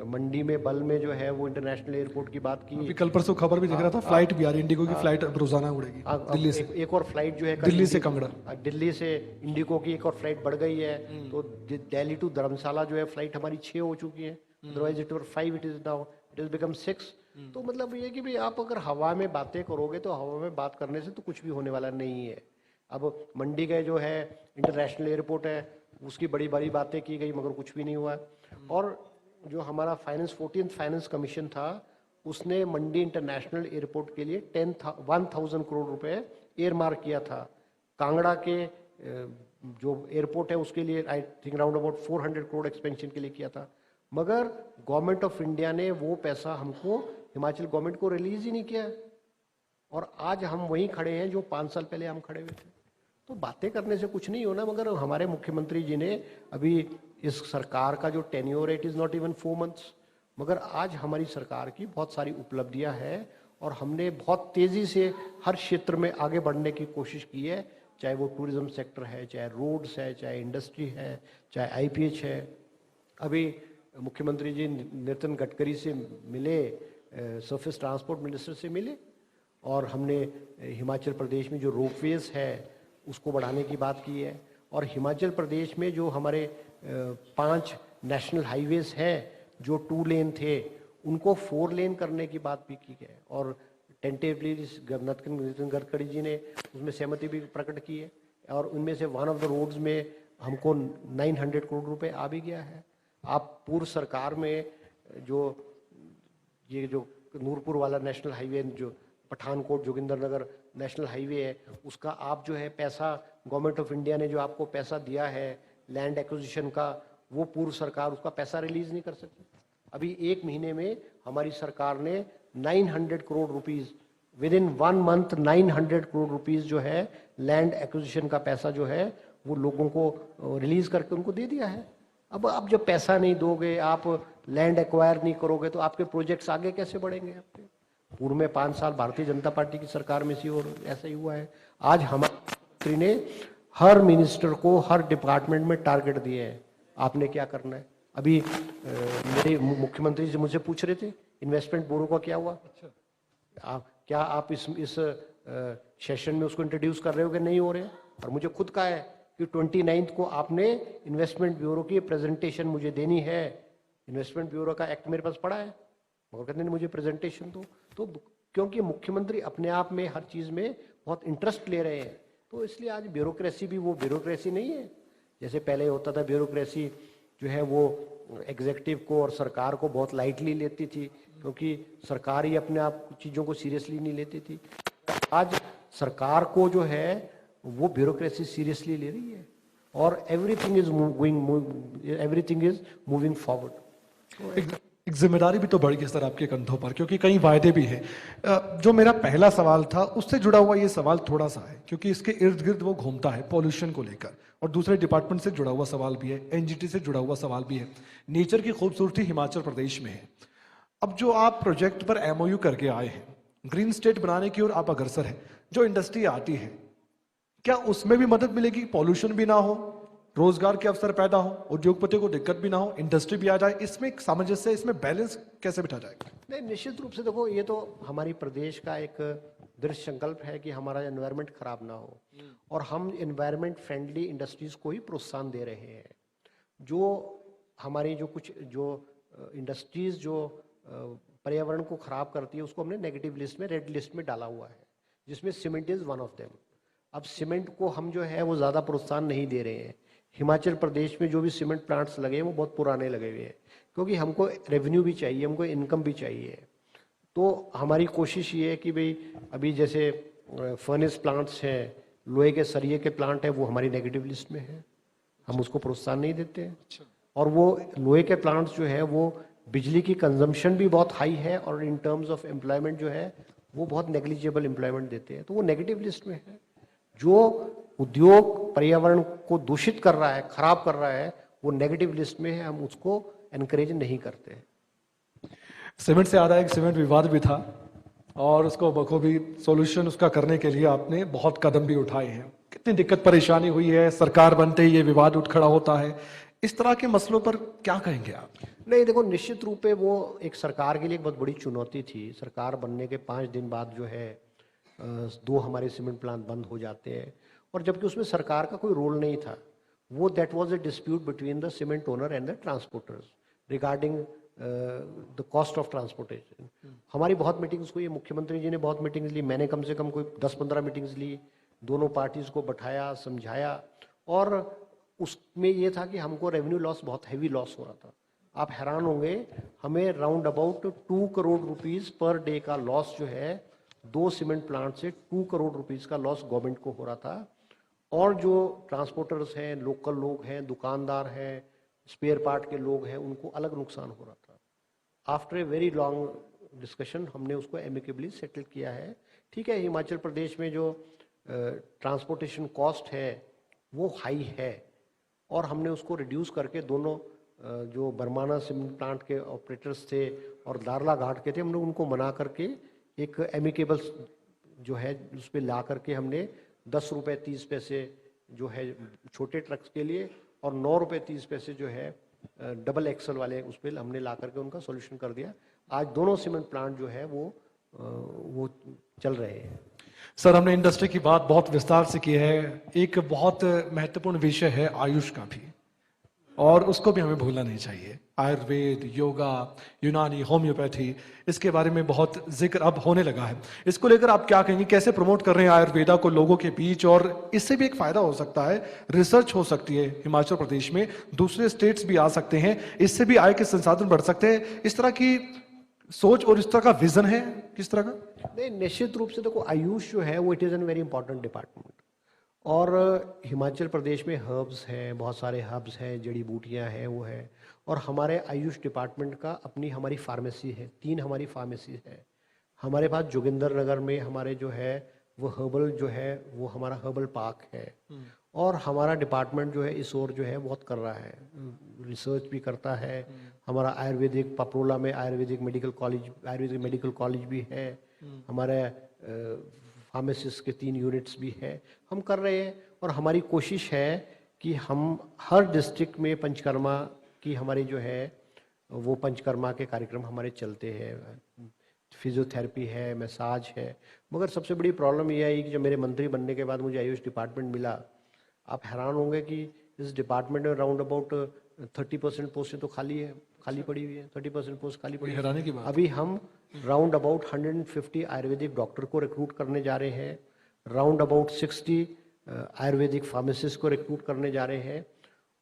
मंडी में बल में जो है वो इंटरनेशनल एयरपोर्ट की बात की। अभी कल परसों खबर भी दिख रहा था, फ्लाइट भी आ रही है, इंडिगो की फ्लाइट अब रोजाना उड़ेगी दिल्ली से। एक और फ्लाइट जो है दिल्ली से कांगड़ा, दिल्ली से इंडिगो की एक और फ्लाइट बढ़ गई है। तो दिल्ली टू धर्मशाला जो है फ्लाइट हमारी 6 हो चुकी है, otherwise it were 5, it is now it is become 6। तो मतलब ये कि भाई आप अगर हवा में बातें करोगे तो हवा में बात करने से तो कुछ भी होने वाला नहीं है। अब मंडी का जो है इंटरनेशनल एयरपोर्ट है, उसकी बड़ी बड़ी बातें की गई मगर कुछ भी नहीं हुआ। और जो हमारा 14th फाइनेंस कमीशन था, उसने मंडी इंटरनेशनल एयरपोर्ट के लिए 1,000 करोड़ रुपए एयर मार्क किया था। कांगड़ा के जो एयरपोर्ट है उसके लिए I think round about 400 crore expansion के लिए किया था, मगर गवर्नमेंट ऑफ इंडिया ने वो पैसा हमको, हिमाचल गवर्नमेंट को रिलीज ही नहीं किया। और आज हम वहीं खड़े हैं जो 5 साल पहले हम खड़े हुए थे। तो बातें करने से कुछ नहीं होना, मगर हमारे मुख्यमंत्री जी ने अभी इस सरकार का जो टेन्योर है, it is not even 4 months, मगर आज हमारी सरकार की बहुत सारी उपलब्धियां हैं और हमने बहुत तेज़ी से हर क्षेत्र में आगे बढ़ने की कोशिश की है, चाहे वो टूरिज्म सेक्टर है, चाहे रोड्स है, चाहे इंडस्ट्री है, चाहे आईपीएच है। अभी मुख्यमंत्री जी नितिन गडकरी से मिले, सरफेस ट्रांसपोर्ट मिनिस्टर से मिले, और हमने हिमाचल प्रदेश में जो रोपवेज है उसको बढ़ाने की बात की है। और हिमाचल प्रदेश में जो हमारे 5 नेशनल हाईवेज हैं जो 2 लेन थे, उनको 4 लेन करने की बात भी की है। और टेंटेटिवली नितिन गडकरी जी ने उसमें सहमति भी प्रकट की है, और उनमें से वन ऑफ द रोड्स में हमको 900 करोड़ रुपए आ भी गया है। आप पूर्व सरकार में जो ये जो नूरपुर वाला नेशनल हाईवे, जो पठानकोट जोगिंदरनगर नेशनल हाईवे है, उसका आप जो है पैसा, गवर्नमेंट ऑफ इंडिया ने जो आपको पैसा दिया है लैंड एक्विजिशन का, वो पूर्व सरकार उसका पैसा रिलीज नहीं कर सकती। अभी 1 महीने में हमारी सरकार ने 900 crore rupees, with in 1 month 900 crore rupees जो है लैंड एक्विजिशन का पैसा जो है वो लोगों को रिलीज करके उनको दे दिया है। अब आप जब पैसा नहीं दोगे, आप लैंड एक्वायर नहीं करोगे, तो आपके प्रोजेक्ट्स आगे कैसे बढ़ेंगे? आपके पूर्व में 5 साल भारतीय जनता पार्टी की सरकार में सी और ऐसा ही हुआ है। आज हमारे मंत्री ने हर मिनिस्टर को हर डिपार्टमेंट में टारगेट दिए हैं, आपने क्या करना है। अभी मेरे मुख्यमंत्री जी मुझसे पूछ रहे थे इन्वेस्टमेंट ब्यूरो का क्या हुआ। क्या आप इस सेशन में उसको इंट्रोड्यूस कर रहे हो कि नहीं हो रहे? और मुझे खुद कहा है कि 29 को आपने इन्वेस्टमेंट ब्यूरो की प्रेजेंटेशन मुझे देनी है। इन्वेस्टमेंट ब्यूरो का एक्ट मेरे पास पड़ा है, मगर कहते नहीं मुझे प्रेजेंटेशन दो। तो क्योंकि मुख्यमंत्री अपने आप में हर चीज़ में बहुत इंटरेस्ट ले रहे हैं, तो इसलिए आज ब्यूरोक्रेसी भी वो ब्यूरोक्रेसी नहीं है जैसे पहले होता था। ब्यूरोक्रेसी जो है वो एग्जीक्यूटिव को और सरकार को बहुत लाइटली लेती थी, क्योंकि सरकार ही अपने आप चीज़ों को सीरियसली नहीं लेती थी। आज सरकार को जो है वो ब्यूरोक्रेसी सीरियसली ले रही है और एवरीथिंग इज मूविंग फॉरवर्ड। एक जिम्मेदारी भी तो बढ़ गई सर आपके कंधों पर, क्योंकि कई वायदे भी हैं। जो मेरा पहला सवाल था उससे जुड़ा हुआ ये सवाल थोड़ा सा है, क्योंकि इसके इर्द गिर्द वो घूमता है पॉल्यूशन को लेकर, और दूसरे डिपार्टमेंट से जुड़ा हुआ सवाल भी है, एनजीटी से जुड़ा हुआ सवाल भी है। नेचर की खूबसूरती हिमाचल प्रदेश में है। अब जो आप प्रोजेक्ट पर एमओयू करके आए हैं, ग्रीन स्टेट बनाने की ओर आप अग्रसर हैं, जो इंडस्ट्री आती है क्या उसमें भी मदद मिलेगी? पॉल्यूशन भी ना हो, रोजगार के अवसर पैदा हो, उद्योगपतियों को दिक्कत भी ना हो, इंडस्ट्री भी आ जाए, इसमें एक सामंजस्य, इसमें बैलेंस कैसे बिठा जाएगा? नहीं, निश्चित रूप से देखो, ये तो हमारी प्रदेश का एक दृढ़ संकल्प है कि हमारा एनवायरनमेंट खराब ना हो, और हम एनवायरनमेंट फ्रेंडली इंडस्ट्रीज को ही प्रोत्साहन दे रहे हैं। जो हमारी जो कुछ जो इंडस्ट्रीज जो पर्यावरण को खराब करती है, उसको हमने नेगेटिव लिस्ट में, रेड लिस्ट में डाला हुआ है, जिसमें cement is one of them. अब सीमेंट को हम जो है वो ज़्यादा प्रोत्साहन नहीं दे रहे हैं। हिमाचल प्रदेश में जो भी सीमेंट प्लांट्स लगे हैं वो बहुत पुराने लगे हुए हैं, क्योंकि हमको रेवेन्यू भी चाहिए, हमको इनकम भी चाहिए। तो हमारी कोशिश ये है कि भाई अभी जैसे फर्नेस प्लांट्स हैं, लोहे के सरिये के प्लांट हैं, वो हमारी नेगेटिव लिस्ट में है, हम उसको प्रोत्साहन नहीं देते हैं। और वो लोहे के प्लांट्स जो है वो बिजली की कंजम्पशन भी बहुत हाई है, और इन टर्म्स ऑफ एम्प्लॉयमेंट जो है वो बहुत नेग्लिजिबल एम्प्लॉयमेंट देते हैं, तो वो नेगेटिव लिस्ट में है। जो उद्योग पर्यावरण को दूषित कर रहा है, खराब कर रहा है, वो नेगेटिव लिस्ट में है, हम उसको एनकरेज नहीं करते। सीमेंट से आधा एक सीमेंट विवाद भी था, और उसको बखूबी सॉल्यूशन उसका करने के लिए आपने बहुत कदम भी उठाए हैं। कितनी दिक्कत परेशानी हुई है, सरकार बनते ही ये विवाद उठ खड़ा होता है, इस तरह के मसलों पर क्या कहेंगे आप? नहीं देखो, निश्चित रूप पे वो एक सरकार के लिए एक बहुत बड़ी चुनौती थी। सरकार बनने के 5 दिन बाद जो है 2 हमारे सीमेंट प्लांट बंद हो जाते हैं, और जबकि उसमें सरकार का कोई रोल नहीं था। वो that was a dispute between the cement owner and the transporters regarding the cost of transportation. हमारी बहुत मीटिंग्स हुई, मुख्यमंत्री जी ने बहुत मीटिंग्स ली, मैंने कम से कम कोई 10-15 मीटिंग्स ली, दोनों पार्टीज को बैठाया, समझाया, और उसमें ये था कि हमको रेवेन्यू लॉस, बहुत हैवी लॉस हो रहा था। आप हैरान होंगे, हमें round about 2 crore rupees per day का लॉस जो है 2 सीमेंट प्लांट से 2 करोड़ रुपीस का लॉस गवर्नमेंट को हो रहा था। और जो ट्रांसपोर्टर्स हैं, लोकल लोग हैं, दुकानदार हैं, स्पेयर पार्ट के लोग हैं, उनको अलग नुकसान हो रहा था। After a very long discussion हमने उसको एमिकेबली सेटल किया है। ठीक है, हिमाचल प्रदेश में जो ट्रांसपोर्टेशन कॉस्ट है वो हाई है, और हमने उसको रिड्यूस करके दोनों जो बरमाना सीमेंट प्लांट के ऑपरेटर्स थे और दारला घाट के थे, हमने उनको मना करके एक एमिकेबल जो है उस पर ला करके हमने 10 रुपये 30 पैसे जो है छोटे ट्रक्स के लिए, और 9 रुपये 30 पैसे जो है डबल एक्सल वाले, उस पर हमने ला करके उनका सॉल्यूशन कर दिया। आज दोनों सीमेंट प्लांट जो है वो चल रहे हैं। सर, हमने इंडस्ट्री की बात बहुत विस्तार से की है। एक बहुत महत्वपूर्ण विषय है आयुष का भी, और उसको भी हमें भूलना नहीं चाहिए। आयुर्वेद, योगा, यूनानी, होम्योपैथी, इसके बारे में बहुत जिक्र अब होने लगा है। इसको लेकर आप क्या कहेंगे? कैसे प्रमोट कर रहे हैं आयुर्वेदा को लोगों के बीच? और इससे भी एक फायदा हो सकता है, रिसर्च हो सकती है हिमाचल प्रदेश में, दूसरे स्टेट्स भी आ सकते हैं, इससे भी आय के संसाधन बढ़ सकते हैं। इस तरह की सोच और इस तरह का विजन है किस तरह का? नहीं, निश्चित रूप से देखो, आयुष जो है वो it is an very important department, और हिमाचल प्रदेश में हर्ब्स हैं, बहुत सारे हर्ब्स हैं, जड़ी बूटियां हैं, वो है। और हमारे आयुष डिपार्टमेंट का अपनी हमारी फार्मेसी है, 3 हमारी फार्मेसी है हमारे पास। जोगिंदर नगर में हमारे जो है वो हर्बल जो है वो हमारा हर्बल पार्क है, और हमारा डिपार्टमेंट जो है इस ओर जो है बहुत कर रहा है, रिसर्च भी करता है। हमारा आयुर्वेदिक पपरोला में आयुर्वेदिक मेडिकल कॉलेज भी है, हमारे फार्मेसिस्ट के 3 यूनिट्स भी है, हम कर रहे हैं। और हमारी कोशिश है कि हम हर डिस्ट्रिक्ट में पंचकर्मा की हमारी जो है वो पंचकर्मा के कार्यक्रम हमारे चलते हैं। फिजियोथेरेपी है, मसाज है। मगर सबसे बड़ी प्रॉब्लम यह आई कि जब मेरे मंत्री बनने के बाद मुझे आयुष डिपार्टमेंट मिला, आप हैरान होंगे कि इस डिपार्टमेंट में राउंड अबाउट 30% पोस्टें तो खाली पड़ी हुई है। 30% पोस्ट खाली पड़ी हैरानी की बात। अभी हम राउंड अबाउट 150 आयुर्वेदिक डॉक्टर को रिक्रूट करने जा रहे हैं, राउंड अबाउट 60 आयुर्वेदिक फार्मासिस्ट को रिक्रूट करने जा रहे हैं,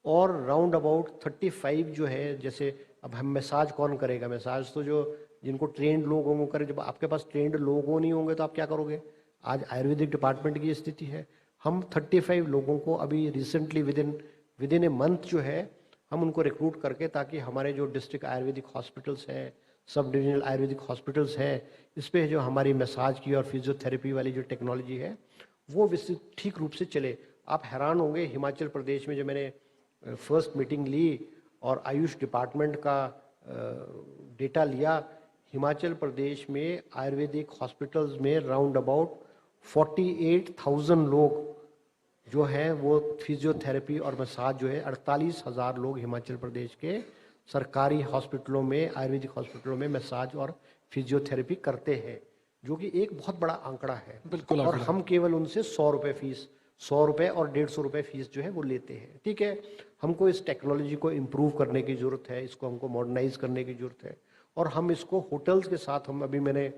और राउंड अबाउट 35 जो है, जैसे अब हम मसाज कौन करेगा, मसाज तो जो जिनको ट्रेंड लोग होंगे करे। जब आपके पास ट्रेंड लोग नहीं होंगे तो आप क्या करोगे। आज आयुर्वेदिक डिपार्टमेंट की स्थिति है, हम 35 लोगों को अभी recently with in a month जो है हम उनको रिक्रूट करके, ताकि हमारे जो डिस्ट्रिक्ट आयुर्वेदिक हॉस्पिटल्स हैं, सब डिविजनल आयुर्वेदिक हॉस्पिटल्स हैं, इस पे जो हमारी मसाज की और फिजियोथेरेपी वाली जो टेक्नोलॉजी है वो विस्तृत ठीक रूप से चले। आप हैरान होंगे, हिमाचल प्रदेश में जो मैंने फर्स्ट मीटिंग ली और आयुष डिपार्टमेंट का डेटा लिया, हिमाचल प्रदेश में आयुर्वेदिक हॉस्पिटल्स में राउंड अबाउट 48,000 लोग जो हैं वो फिजियोथेरेपी और मसाज जो है 48,000 लोग हिमाचल प्रदेश के सरकारी हॉस्पिटलों में, आयुर्वेदिक हॉस्पिटलों में मसाज और फिजियोथेरेपी करते हैं, जो कि एक बहुत बड़ा आंकड़ा है। बिल्कुल और आंकड़ा। हम केवल उनसे 100 रुपये फीस, 100 रुपये और 150 रुपये फीस जो है वो लेते हैं। ठीक है, हमको इस टेक्नोलॉजी को इम्प्रूव करने की ज़रूरत है, इसको हमको मॉडर्नाइज करने की ज़रूरत है। और हम इसको होटल्स के साथ, हम अभी मैंने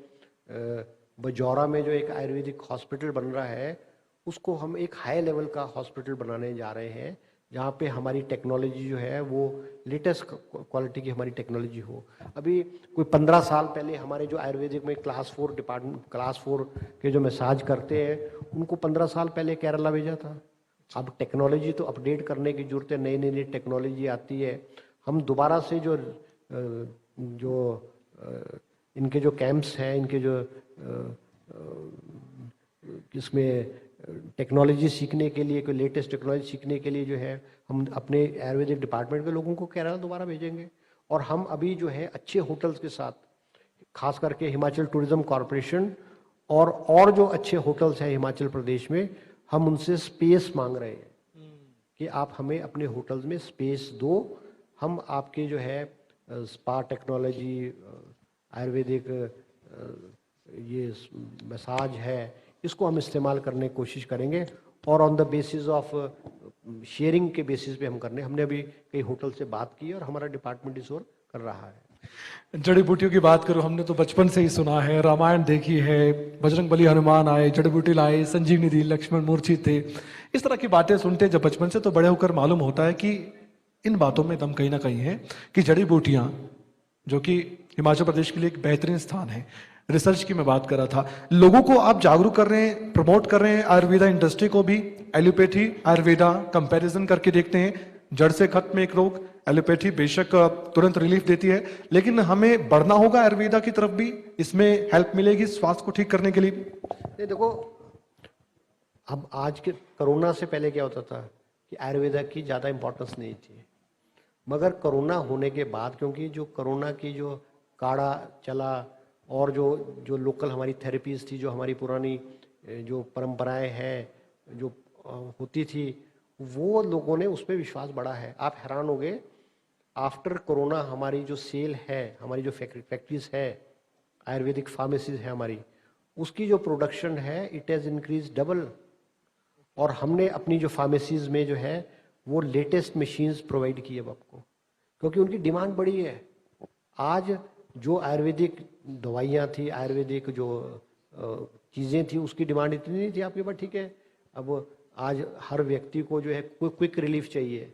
बजौरा में जो एक आयुर्वेदिक हॉस्पिटल बन रहा है, उसको हम एक हाई लेवल का हॉस्पिटल बनाने जा रहे हैं, जहाँ पे हमारी टेक्नोलॉजी जो है वो लेटेस्ट क्वालिटी की हमारी टेक्नोलॉजी हो। अभी कोई 15 साल पहले हमारे जो आयुर्वेदिक में क्लास 4 डिपार्टमेंट, क्लास 4 के जो मसाज करते हैं, उनको 15 साल पहले केरला भेजा था। अब टेक्नोलॉजी तो अपडेट करने की जरूरत है, नई नई टेक्नोलॉजी आती है। हम दोबारा से इनके जो कैंप्स हैं, इनके जो इसमें टेक्नोलॉजी सीखने के लिए, कोई लेटेस्ट टेक्नोलॉजी सीखने के लिए जो है, हम अपने आयुर्वेदिक डिपार्टमेंट के लोगों को केरला दोबारा भेजेंगे। और हम अभी जो है अच्छे होटल्स के साथ, खास करके हिमाचल टूरिज्म कॉरपोरेशन और जो अच्छे होटल्स हैं हिमाचल प्रदेश में, हम उनसे स्पेस मांग रहे हैं कि आप हमें अपने होटल्स में स्पेस दो। हम आपके जो है स्पा टेक्नोलॉजी, आयुर्वेदिक ये मसाज है, इसको हम इस्तेमाल करने की कोशिश करेंगे। और on the basis of sharing के बेसिस पे हम करने, हमने अभी कई होटल से बात की और हमारा डिपार्टमेंट इस ओर कर रहा है। जड़ी बूटियों की बात करूं, हमने तो बचपन से ही सुना है, रामायण देखी है, बजरंग बली हनुमान आए, जड़ी बूटी लाए, संजीवनी दी, लक्ष्मण मूर्छित थे। इस तरह की बातें सुनते जब बचपन से, तो बड़े होकर मालूम होता है कि इन बातों में दम कहीं ना कहीं है कि जड़ी बूटियां, जो कि हिमाचल प्रदेश के लिए एक बेहतरीन स्थान है। रिसर्च की मैं बात कर रहा था, लोगों को आप जागरूक कर रहे हैं, प्रमोट कर रहे हैं, आयुर्वेदा इंडस्ट्री को भी। एलोपैथी आयुर्वेदा कंपैरिजन करके देखते हैं, जड़ से खत्म एक रोग, एलोपैथी बेशक तुरंत रिलीफ देती है, लेकिन हमें बढ़ना होगा आयुर्वेदा की तरफ भी, इसमें हेल्प मिलेगी स्वास्थ्य को ठीक करने के लिए। नहीं देखो, अब आज के कोरोना से पहले क्या होता था कि आयुर्वेदा की ज़्यादा इंपॉर्टेंस नहीं थी, मगर कोरोना होने के बाद, क्योंकि जो कोरोना की जो काढ़ा चला और जो लोकल हमारी थेरेपीज थी, जो हमारी पुरानी जो परंपराएं हैं जो होती थी, वो लोगों ने उस पर विश्वास बढ़ा है। आप हैरान हो गए, आफ्टर कोरोना हमारी जो सेल है, हमारी जो फैक्ट्रीज है, आयुर्वेदिक फार्मेसीज है हमारी, उसकी जो प्रोडक्शन है इट हैज़ इंक्रीज डबल। और हमने अपनी जो फार्मेसीज में जो है वो लेटेस्ट मशीन्स प्रोवाइड की अब आपको, क्योंकि उनकी डिमांड बड़ी है। आज जो आयुर्वेदिक दवाइयाँ थी, आयुर्वेदिक जो चीज़ें थी, उसकी डिमांड इतनी नहीं थी आपके पास। ठीक है, अब आज हर व्यक्ति को जो है क्विक रिलीफ चाहिए,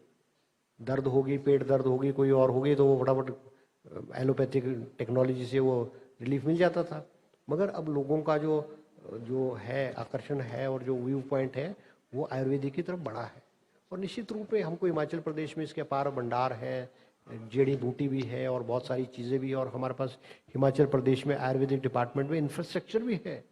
दर्द होगी, पेट दर्द होगी, कोई और होगी, तो वो फटाफट एलोपैथिक टेक्नोलॉजी से वो रिलीफ मिल जाता था। मगर अब लोगों का जो है आकर्षण है और जो व्यू पॉइंट है वो आयुर्वेदिक की तरफ बढ़ा है। और निश्चित रूप में हमको हिमाचल प्रदेश में इसके अपार भंडार है, जड़ी बूटी भी है और बहुत सारी चीज़ें भी है। और हमारे पास हिमाचल प्रदेश में आयुर्वेदिक डिपार्टमेंट में इंफ्रास्ट्रक्चर भी है।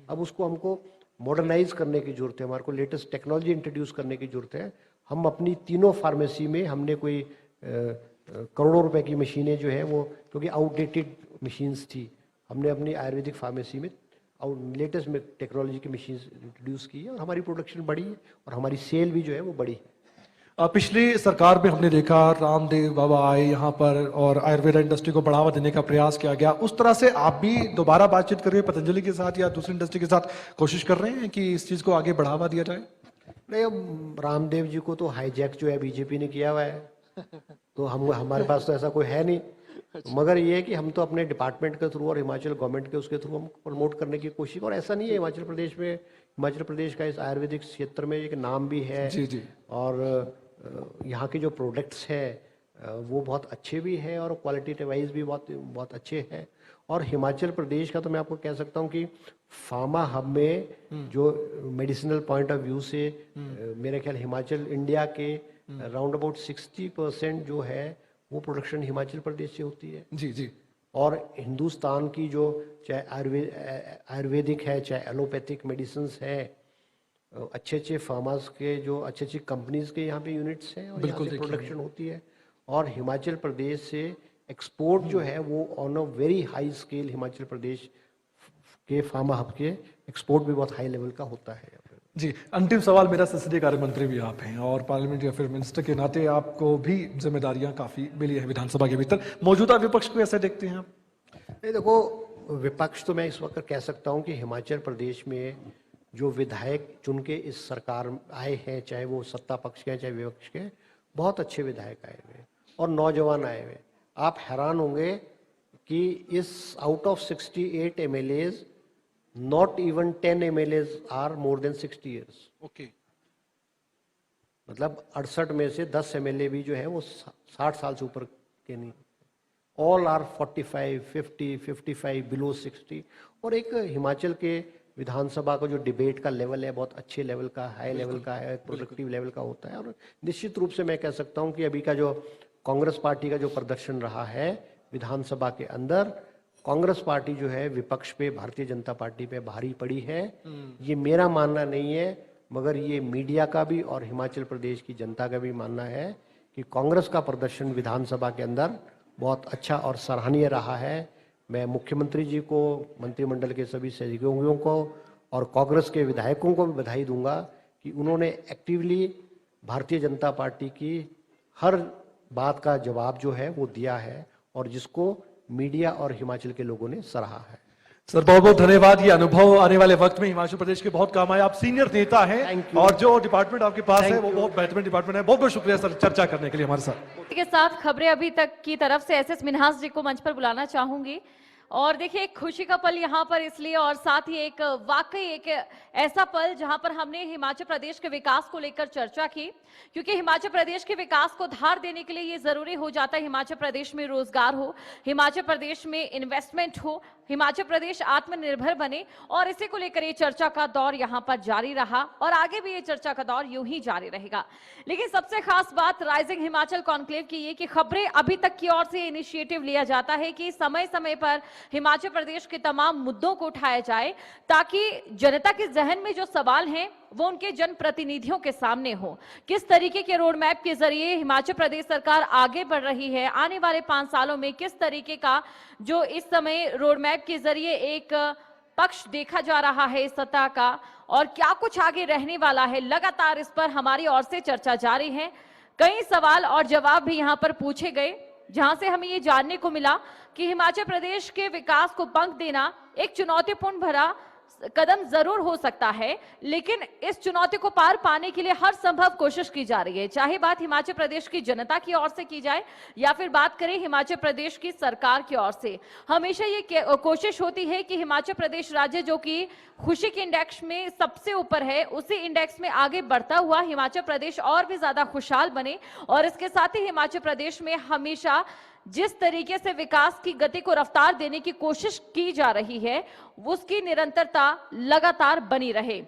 अब उसको हमको मॉडर्नाइज करने की जरूरत है, हमारे को लेटेस्ट टेक्नोलॉजी इंट्रोड्यूस करने की जरूरत है। हम अपनी तीनों फार्मेसी में हमने कोई करोड़ों रुपए की मशीनें जो है वो, क्योंकि आउटडेटेड मशीन्स थी, हमने अपनी आयुर्वेदिक फार्मेसी में और लेटेस्ट में टेक्नोलॉजी की मशीन इंट्रोड्यूस की है और हमारी प्रोडक्शन बढ़ी है और हमारी सेल भी जो है वो बढ़ी है। पिछली सरकार में हमने देखा रामदेव बाबा आए यहाँ पर और आयुर्वेदा इंडस्ट्री को बढ़ावा देने का प्रयास किया गया। उस तरह से आप भी दोबारा बातचीत करिए पतंजलि के साथ या दूसरी इंडस्ट्री के साथ, कोशिश कर रहे हैं कि इस चीज़ को आगे बढ़ावा दिया जाए? नहीं, अब रामदेव जी को तो हाईजैक जो है बीजेपी ने किया हुआ है, तो हमारे पास तो ऐसा कोई है नहीं। मगर ये है कि हम तो अपने डिपार्टमेंट के थ्रू और हिमाचल गवर्नमेंट के उसके थ्रू हम प्रमोट करने की कोशिश। और ऐसा नहीं है, हिमाचल प्रदेश का इस आयुर्वेदिक क्षेत्र में एक नाम भी है। जी जी। और यहाँ के जो प्रोडक्ट्स है वो बहुत अच्छे भी हैं और क्वालिटी वाइज भी बहुत बहुत अच्छे हैं। और हिमाचल प्रदेश का तो मैं आपको कह सकता हूँ कि फार्मा हब में जो मेडिसिनल पॉइंट ऑफ व्यू से मेरे ख्याल हिमाचल इंडिया के राउंड अबाउट 60% जो है वो प्रोडक्शन हिमाचल प्रदेश से होती है। जी जी। और हिंदुस्तान की जो चाहे आयुर्वेदिक है, चाहे एलोपैथिक मेडिसिन है, अच्छे अच्छे फार्मास के जो अच्छी अच्छी कंपनीज के यहाँ पे यूनिट्स हैं और यहाँ से प्रोडक्शन होती है। और हिमाचल प्रदेश से एक्सपोर्ट जो है वो on a very high scale Himachal Pradesh के फार्मा हब के एक्सपोर्ट भी बहुत हाई लेवल का होता है। जी, अंतिम सवाल मेरा, संसदीय कार्य मंत्री भी आप हैं और पार्लियामेंट्री अफेयर मिनिस्टर के नाते आपको भी जिम्मेदारियां काफी मिली है विधानसभा के भीतर। मौजूदा विपक्ष को कैसे देखते हैं आप? नहीं, देखो, विपक्ष तो मैं इस वक्त कह सकता हूं कि हिमाचल प्रदेश में जो विधायक चुन के इस सरकार आए हैं, चाहे वो सत्ता पक्ष के हैं चाहे विपक्ष के, बहुत अच्छे विधायक आए हुए और नौजवान आए हुए। आप हैरान होंगे कि इस out of 68 MLAs not even 10 MLAs are more than 60 years। Okay. मतलब 68 में से 10 MLA भी जो है वो 60 साल से ऊपर के नहीं, ऑल आर 45, 50, 55, बिलो 60। और एक हिमाचल के विधानसभा का जो डिबेट का लेवल है बहुत अच्छे लेवल का, हाई लेवल का है, प्रोडक्टिव लेवल का होता है। और निश्चित रूप से मैं कह सकता हूं कि अभी का जो कांग्रेस पार्टी का जो प्रदर्शन रहा है विधानसभा के अंदर, कांग्रेस पार्टी जो है विपक्ष पे, भारतीय जनता पार्टी पे भारी पड़ी है। ये मेरा मानना नहीं है, मगर ये मीडिया का भी और हिमाचल प्रदेश की जनता का भी मानना है कि कांग्रेस का प्रदर्शन विधानसभा के अंदर बहुत अच्छा और सराहनीय रहा है। मैं मुख्यमंत्री जी को, मंत्रिमंडल के सभी सहयोगियों को और कांग्रेस के विधायकों को भी बधाई दूंगा कि उन्होंने एक्टिवली भारतीय जनता पार्टी की हर बात का जवाब जो है वो दिया है और जिसको मीडिया और हिमाचल के लोगों ने सराहा है। सर, बहुत बहुत धन्यवाद। ये अनुभव आने वाले वक्त में हिमाचल प्रदेश के बहुत काम आए। आप सीनियर नेता हैं और जो डिपार्टमेंट आपके पास है वो बहुत बेहतरीन डिपार्टमेंट है। बहुत बहुत शुक्रिया सर चर्चा करने के लिए हमारे साथ। के साथ खबरें अभी तक की तरफ से एसएस मिन्हास जी को मंच पर बुलाना चाहूंगी। और देखिए, एक खुशी का पल यहाँ पर इसलिए, और साथ ही एक वाकई एक ऐसा पल जहां पर हमने हिमाचल प्रदेश के विकास को लेकर चर्चा की, क्योंकि हिमाचल प्रदेश के विकास को धार देने के लिए ये जरूरी हो जाता है हिमाचल प्रदेश में रोजगार हो, हिमाचल प्रदेश में इन्वेस्टमेंट हो, हिमाचल प्रदेश आत्मनिर्भर बने। और इसी को लेकर ये चर्चा का दौर यहाँ पर जारी रहा और आगे भी ये चर्चा का दौर यूं ही जारी रहेगा। लेकिन सबसे खास बात राइजिंग हिमाचल कॉन्क्लेव की ये कि खबरें अभी तक की ओर से इनिशिएटिव लिया जाता है कि समय समय पर हिमाचल प्रदेश के तमाम मुद्दों को उठाया जाए, ताकि जनता के जहन में जो सवाल हैं वो उनके जनप्रतिनिधियों के सामने हो। किस तरीके के रोड मैप के जरिए हिमाचल प्रदेश सरकार आगे बढ़ रही है, आने वाले 5 सालों में किस तरीके का जो इस समय रोड मैप के जरिए एक पक्ष देखा जा रहा है इस सत्ता का, और क्या कुछ आगे रहने वाला है, लगातार इस पर हमारी ओर से चर्चा जारी है। कई सवाल और जवाब भी यहाँ पर पूछे गए, जहां से हमें ये जानने को मिला कि हिमाचल प्रदेश के विकास को पंख देना एक चुनौतीपूर्ण भरा कदम जरूर हो सकता है, लेकिन इस चुनौती को पार पाने के लिए हर संभव कोशिश की जा रही है। चाहे बात हिमाचल प्रदेश की जनता की ओर से की जाए या फिर बात करें हिमाचल प्रदेश की सरकार की ओर से, हमेशा ये कोशिश होती है कि हिमाचल प्रदेश राज्य जो कि खुशी के इंडेक्स में सबसे ऊपर है, उसी इंडेक्स में आगे बढ़ता हुआ हिमाचल प्रदेश और भी ज्यादा खुशहाल बने। और इसके साथ ही हिमाचल प्रदेश में हमेशा जिस तरीके से विकास की गति को रफ्तार देने की कोशिश की जा रही है, उसकी निरंतरता लगातार बनी रहे।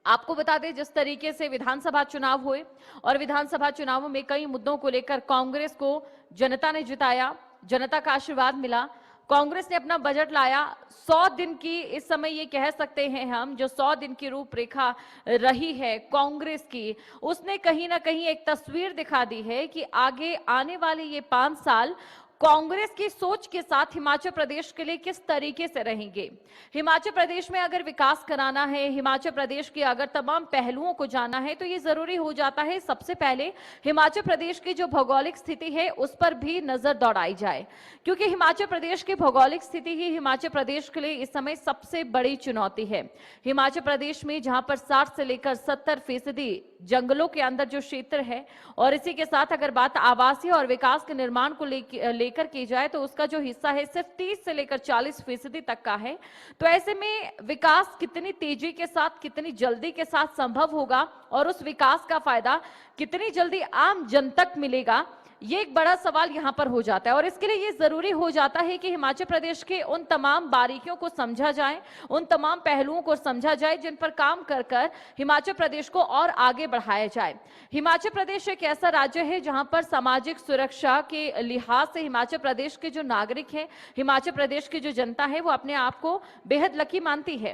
आपको बता दें, जिस तरीके से विधानसभा चुनाव हुए और विधानसभा चुनावों में कई मुद्दों को लेकर कांग्रेस को जनता ने जिताया, जनता का आशीर्वाद मिला, कांग्रेस ने अपना बजट लाया। 100 दिन की, इस समय ये कह सकते हैं हम, जो 100 दिन की रूपरेखा रही है कांग्रेस की, उसने कहीं ना कहीं एक तस्वीर दिखा दी है कि आगे आने वाले ये 5 साल कांग्रेस की सोच के साथ हिमाचल प्रदेश के लिए किस तरीके से रहेंगे। हिमाचल प्रदेश में अगर विकास कराना है, हिमाचल प्रदेश के अगर तमाम पहलुओं को जानना है, तो ये जरूरी हो जाता है सबसे पहले हिमाचल प्रदेश की जो भौगोलिक स्थिति है उस पर भी नजर दौड़ाई जाए, क्योंकि हिमाचल प्रदेश की भौगोलिक स्थिति ही हिमाचल प्रदेश के लिए इस समय सबसे बड़ी चुनौती है। हिमाचल प्रदेश में जहां पर 60 से लेकर 70% जंगलों के अंदर जो क्षेत्र है, और इसी के साथ अगर बात आवासीय और विकास के निर्माण को लेकर की जाए तो उसका जो हिस्सा है सिर्फ 30 से लेकर 40% तक का है। तो ऐसे में विकास कितनी तेजी के साथ, कितनी जल्दी के साथ संभव होगा और उस विकास का फायदा कितनी जल्दी आम जन तक मिलेगा, ये एक बड़ा सवाल यहां पर हो जाता है। और इसके लिए ये जरूरी हो जाता है कि हिमाचल प्रदेश के उन तमाम बारीकियों को समझा जाए, उन तमाम पहलुओं को समझा जाए जिन पर काम कर कर हिमाचल प्रदेश को और आगे बढ़ाया जाए। हिमाचल प्रदेश एक ऐसा राज्य है जहां पर सामाजिक सुरक्षा के लिहाज से हिमाचल प्रदेश के जो नागरिक हैं, हिमाचल प्रदेश की जो जनता है, वो अपने आप को बेहद लकी मानती है।